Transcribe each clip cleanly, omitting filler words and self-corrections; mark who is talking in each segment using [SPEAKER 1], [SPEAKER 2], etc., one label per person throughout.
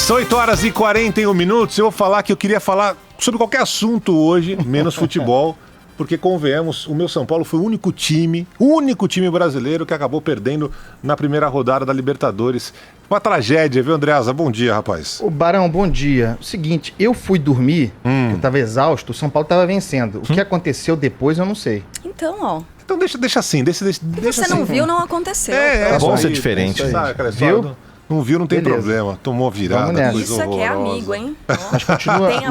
[SPEAKER 1] São 8h41. Eu vou falar que eu queria falar sobre qualquer assunto hoje, menos futebol, porque, convenhamos, o meu São Paulo foi o único time brasileiro que acabou perdendo na primeira rodada da Libertadores. Uma tragédia, viu, Andreasa? Bom dia, rapaz.
[SPEAKER 2] Ô, Barão, bom dia. O seguinte, eu fui dormir, eu tava exausto, o São Paulo tava vencendo. O que aconteceu depois, eu não sei.
[SPEAKER 3] Então, ó.
[SPEAKER 1] Então deixa assim, deixa
[SPEAKER 3] Você
[SPEAKER 1] assim.
[SPEAKER 3] não viu, não aconteceu.
[SPEAKER 4] É bom ser diferente.
[SPEAKER 1] Sabe, cara,
[SPEAKER 2] Viu?
[SPEAKER 1] Não viu, não tem
[SPEAKER 2] Beleza.
[SPEAKER 1] problema. Tomou virada, coisa
[SPEAKER 3] Isso aqui é
[SPEAKER 1] horrorosa.
[SPEAKER 3] amigo, hein?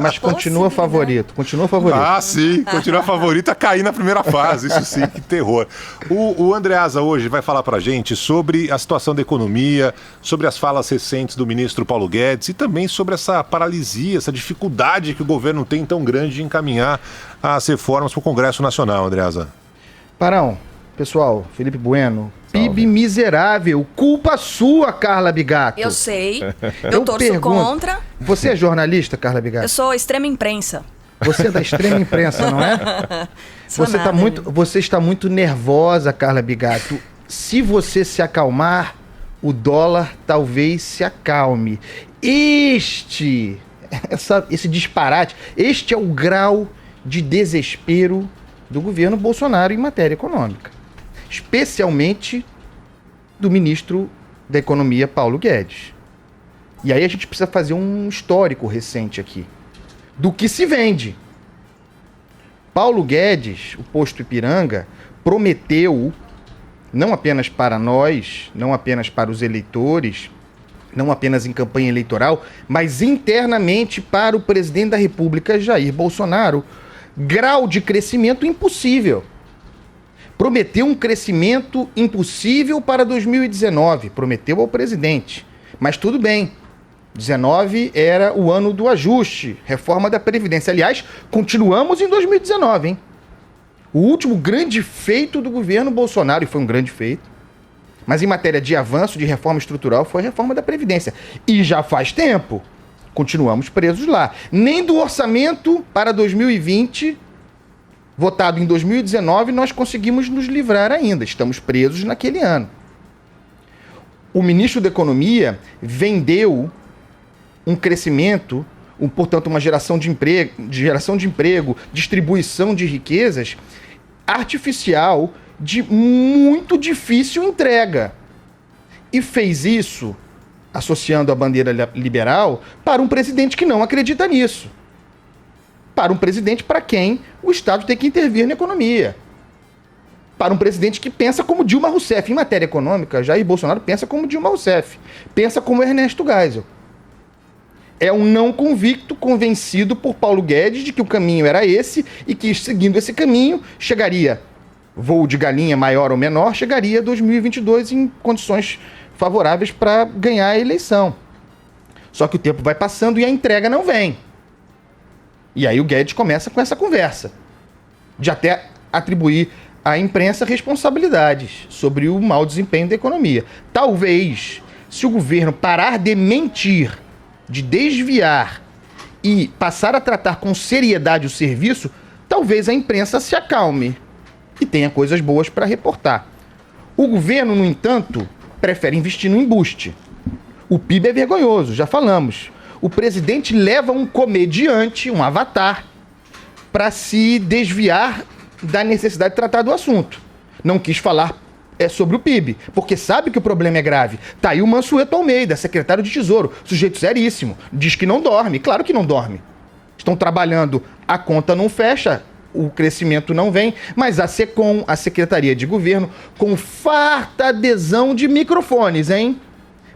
[SPEAKER 2] Mas continua favorito, continua favorito.
[SPEAKER 1] Ah, sim, continua favorito a cair na primeira fase, isso sim, que terror. O Andreasa hoje vai falar pra gente sobre a situação da economia, sobre as falas recentes do ministro Paulo Guedes e também sobre essa paralisia, essa dificuldade que o governo tem tão grande de encaminhar as reformas para o Congresso Nacional, Andreasa.
[SPEAKER 2] Barão, pessoal, Felipe Bueno,
[SPEAKER 1] Salve.
[SPEAKER 2] PIB miserável, culpa sua, Carla Bigato.
[SPEAKER 3] Eu sei, eu torço contra.
[SPEAKER 2] Você é jornalista, Carla Bigato?
[SPEAKER 3] Eu sou extrema imprensa.
[SPEAKER 2] Você é da extrema imprensa, não é?
[SPEAKER 3] Sou nada,
[SPEAKER 2] Você está muito nervosa, Carla Bigato. Se você se acalmar, o dólar talvez se acalme. Esse disparate, este é o grau de desespero do governo Bolsonaro em matéria econômica. Especialmente do ministro da Economia, Paulo Guedes. E aí a gente precisa fazer um histórico recente aqui do que se vende. Paulo Guedes, o posto Ipiranga, prometeu, não apenas para nós, não apenas para os eleitores, não apenas em campanha eleitoral, mas internamente para o presidente da República, Jair Bolsonaro, grau de crescimento impossível. Prometeu um crescimento impossível para 2019, prometeu ao presidente. Mas tudo bem, 19 era o ano do ajuste, reforma da Previdência. Aliás, continuamos em 2019, hein? O último grande feito do governo Bolsonaro, e foi um grande feito, mas em matéria de avanço, de reforma estrutural, foi a reforma da Previdência. E já faz tempo, continuamos presos lá. Nem do orçamento para 2020... votado em 2019, nós conseguimos nos livrar ainda. Estamos presos naquele ano. O ministro da Economia vendeu um crescimento, portanto, uma geração de emprego, distribuição de riquezas artificial de muito difícil entrega. E fez isso, associando a bandeira liberal, para um presidente que não acredita nisso. Para um presidente para quem o Estado tem que intervir na economia. Para um presidente que pensa como Dilma Rousseff. Em matéria econômica, Jair Bolsonaro pensa como Dilma Rousseff. Pensa como Ernesto Geisel. É um não convicto, convencido por Paulo Guedes de que o caminho era esse e que, seguindo esse caminho, chegaria, voo de galinha maior ou menor, chegaria a 2022 em condições favoráveis para ganhar a eleição. Só que o tempo vai passando e a entrega não vem. E aí o Guedes começa com essa conversa, de até atribuir à imprensa responsabilidades sobre o mau desempenho da economia. Talvez, se o governo parar de mentir, de desviar e passar a tratar com seriedade o serviço, talvez a imprensa se acalme e tenha coisas boas para reportar. O governo, no entanto, prefere investir no embuste. O PIB é vergonhoso, já falamos. O presidente leva um comediante, um avatar, para se desviar da necessidade de tratar do assunto. Não quis falar sobre o PIB, porque sabe que o problema é grave. Tá aí o Mansueto Almeida, secretário de Tesouro, sujeito seríssimo, diz que não dorme. Claro que não dorme. Estão trabalhando, a conta não fecha, o crescimento não vem, mas a SECOM, a Secretaria de Governo, com farta adesão de microfones, hein?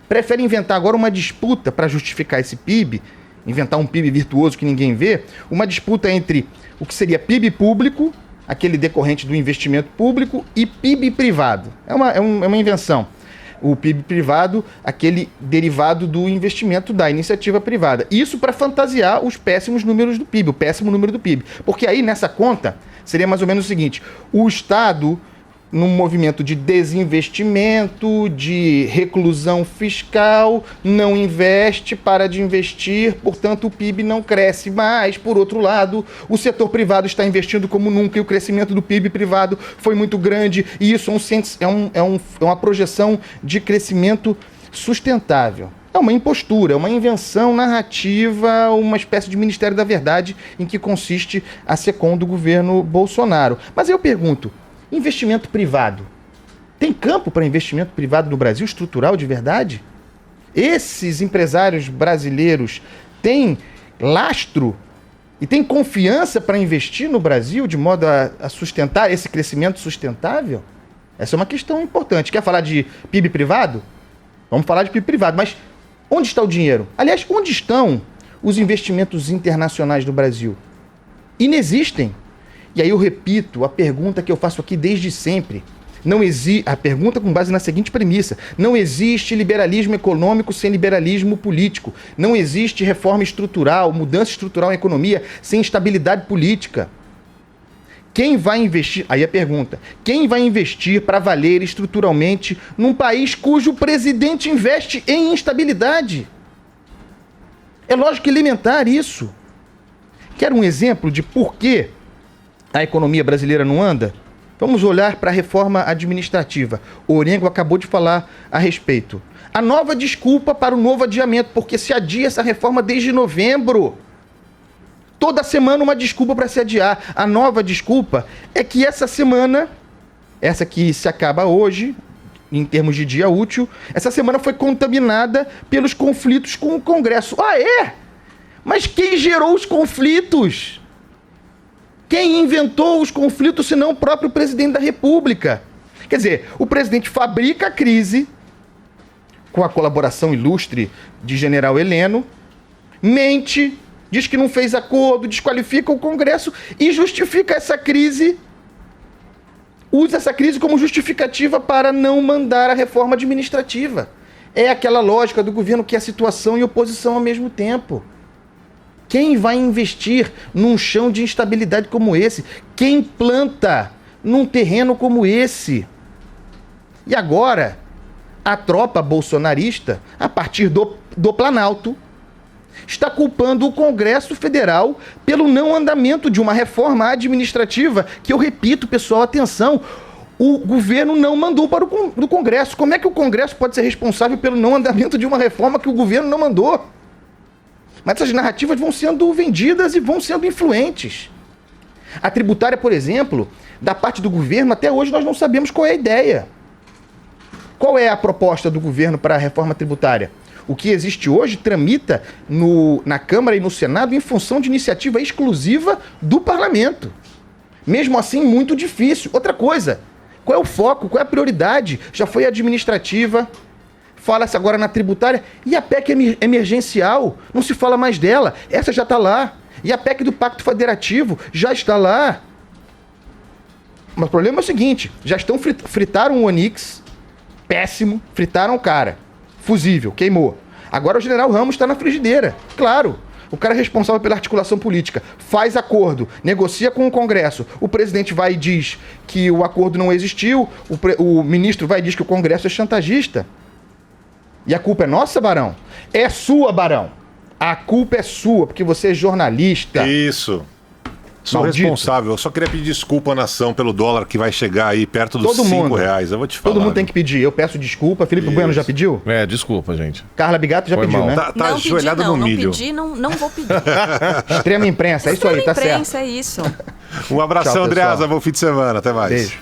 [SPEAKER 2] Prefere inventar agora uma disputa para justificar esse PIB, inventar um PIB virtuoso que ninguém vê, uma disputa entre o que seria PIB público, aquele decorrente do investimento público, e PIB privado. É uma invenção. O PIB privado, aquele derivado do investimento da iniciativa privada. Isso para fantasiar os péssimos números do PIB, o péssimo número do PIB. Porque aí, nessa conta, seria mais ou menos o seguinte: o Estado, num movimento de desinvestimento, de reclusão fiscal, não investe, para de investir, portanto o PIB não cresce mais. Por outro lado, o setor privado está investindo como nunca e o crescimento do PIB privado foi muito grande, e isso é uma projeção de crescimento sustentável. É uma impostura, é uma invenção narrativa, uma espécie de Ministério da Verdade em que consiste a SECOM do governo Bolsonaro. Mas eu pergunto, investimento privado? Tem campo para investimento privado no Brasil, estrutural de verdade? Esses empresários brasileiros têm lastro e têm confiança para investir no Brasil de modo a sustentar esse crescimento sustentável? Essa é uma questão importante. Quer falar de PIB privado? Vamos falar de PIB privado, mas onde está o dinheiro? Aliás, onde estão os investimentos internacionais do Brasil? Inexistem. E aí eu repito a pergunta que eu faço aqui desde sempre. A pergunta com base na seguinte premissa: não existe liberalismo econômico sem liberalismo político. Não existe reforma estrutural, mudança estrutural na economia sem estabilidade política. Quem vai investir? Aí a pergunta: quem vai investir para valer estruturalmente num país cujo presidente investe em instabilidade? É lógico elementar isso. Quer um exemplo de por que a economia brasileira não anda? Vamos olhar para a reforma administrativa. O Orengo acabou de falar a respeito. A nova desculpa para o novo adiamento, porque se adia essa reforma desde novembro. Toda semana uma desculpa para se adiar. A nova desculpa é que essa semana, essa que se acaba hoje, em termos de dia útil, essa semana foi contaminada pelos conflitos com o Congresso. Ah, é? Mas quem gerou os conflitos? Quem inventou os conflitos, senão o próprio presidente da República? Quer dizer, o presidente fabrica a crise, com a colaboração ilustre de general Heleno, mente, diz que não fez acordo, desqualifica o Congresso e justifica essa crise, usa essa crise como justificativa para não mandar a reforma administrativa. É aquela lógica do governo que é situação e oposição ao mesmo tempo. Quem vai investir num chão de instabilidade como esse? Quem planta num terreno como esse? E agora, a tropa bolsonarista, a partir do Planalto, está culpando o Congresso Federal pelo não andamento de uma reforma administrativa que, eu repito, pessoal, atenção, o governo não mandou para o Congresso. Como é que o Congresso pode ser responsável pelo não andamento de uma reforma que o governo não mandou? Mas essas narrativas vão sendo vendidas e vão sendo influentes. A tributária, por exemplo, da parte do governo, até hoje nós não sabemos qual é a ideia. Qual é a proposta do governo para a reforma tributária? O que existe hoje tramita na Câmara e no Senado em função de iniciativa exclusiva do Parlamento. Mesmo assim, muito difícil. Outra coisa, qual é o foco, qual é a prioridade? Já foi administrativa, fala-se agora na tributária, e a PEC emergencial, não se fala mais dela, essa já está lá. E a PEC do Pacto Federativo já está lá. Mas o problema é o seguinte, já estão fritaram o Onix, péssimo, fritaram o cara, fusível, queimou. Agora o general Ramos está na frigideira, claro. O cara é responsável pela articulação política, faz acordo, negocia com o Congresso. O presidente vai e diz que o acordo não existiu, o ministro vai e diz que o Congresso é chantagista. E a culpa é nossa, Barão? É sua, Barão. A culpa é sua, porque você é jornalista.
[SPEAKER 1] Isso. Sou
[SPEAKER 2] Maldito.
[SPEAKER 1] responsável. Eu só queria pedir desculpa à nação pelo dólar que vai chegar aí perto dos R$5. Eu vou te falar.
[SPEAKER 2] Todo mundo tem que pedir. Eu peço desculpa. Felipe Bueno já pediu?
[SPEAKER 4] Desculpa, gente.
[SPEAKER 2] Carla Bigato já
[SPEAKER 4] Foi
[SPEAKER 2] pediu,
[SPEAKER 4] mal.
[SPEAKER 2] né?
[SPEAKER 1] Tá ajoelhado no milho.
[SPEAKER 3] Não pedi, não vou pedir.
[SPEAKER 2] Extrema imprensa, é isso aí, tá certo.
[SPEAKER 3] Extrema imprensa, é isso.
[SPEAKER 1] Um abração,
[SPEAKER 2] Tchau, pessoal.
[SPEAKER 1] Andreasa. Bom fim de semana. Até mais.
[SPEAKER 2] Beijo.